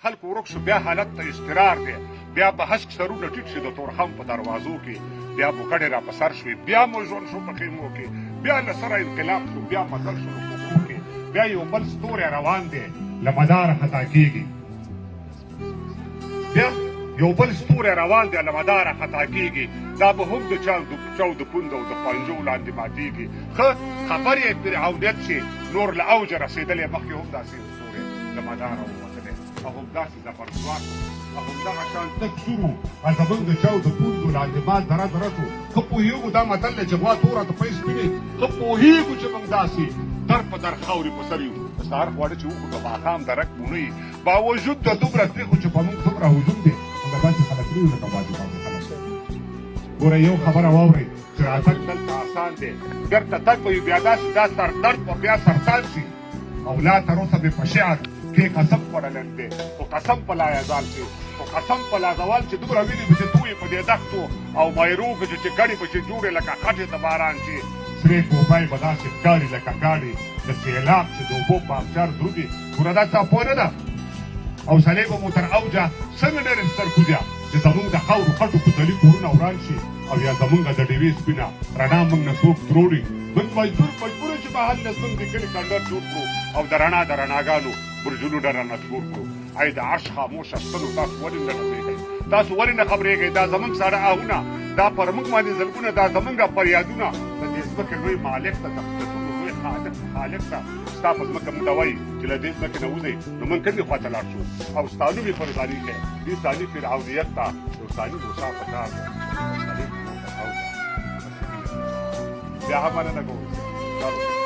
خلکو ورک شو، بیا حالت ته اضطرار دی، بیا به هسک سرونه ټیټ شي د تورخم په دروازو کې، بیا بوکړې را په سر شوې، بیا مو ژوند شو په خیمو کې، بیا له سره انقلاب شو، بیا متل شو په غرو کې، بیا یو بل ستوری روان دی له مداره خطا کېږي، بیا یو بل ستوری روان دی له مداره خطا کېږي، دا به هم د چاو د پوند او د پنجو لاندې ماتېږي. ښه خبر یې فرعونیت چې نور له اوجه رسېدلی، مخکې هم داسې ستوری له مداره ووتلی او همداسې زبرځواک او همدغه شان تک سور و او زموږ د چاو د پوندو لاندې مات ذره ذره شو. ښه پوهېږو دا متل دی چې غوا توره د پۍ سپینې، ښه پوهېږو چې موږ داسې در په در خاورې په سر یو. د سهار خواړه چې وخورو د ماښام درک مو نه وي، باوجود د دومره تریخو چې په موږ دومره هجوم دی، موږ داسې خلک نه یو لکه بعضې خلک. ګوره یو خبره واورئ چې راتګ دلته اسان دی، بېرته تګ به وي بیا داسې دا سر درد به بیا سرطان شي. او لا تر اوسه مې په شعر کې قسم خوړلی دی، خو قسم په لایزال کې، خو قسم په لازوال چې دومره وینې به چې تویې په دې دښتو او مایرو کې چې ګڼې به چې جوړې لکه خټې د باران چې سرې کوبای به داسې ښکاري لکه ګاډې د سیلاب چې د اوبو په ابشار درومي. ګوره دا ستا پوه نه ده. حوصلې به مو تر اوجه څنګه ډېرې سترګوزیا چې زموږ د خاورو خټو کوڅلي کورونه وران شي او یا زموږ د ډېوې سپینه رڼا موږ نه څوک تروړي. موږ مجبور یو چې بهر نه زموږ د کلي کنډر جوړ کړو او د رڼا د رڼاګانو برجونو ډېر رانه جوړ کړو. ای د عرش خاموشه ستنو تاسو ولې نه خبرېږئ؟ تاسو ولې نه خبرېږئ؟ دا زموږ ساړه آهونه، دا پر موږ باندې ظلمونه، دا زموږ فریادونه د دې ځمکې لوی مالک ته، د خدمتونو لوی خالق ته ستا په ځمکه موږ ته وایي چې له دې ځمکې نه وځئ، نو موږ کومې خوا ته لاړ شو؟ او ستا نوم یې فرزاني کړی، دې ثاني فرعونیت ته یو ثاني موسی په کار دی. بیا هم مننه کوو.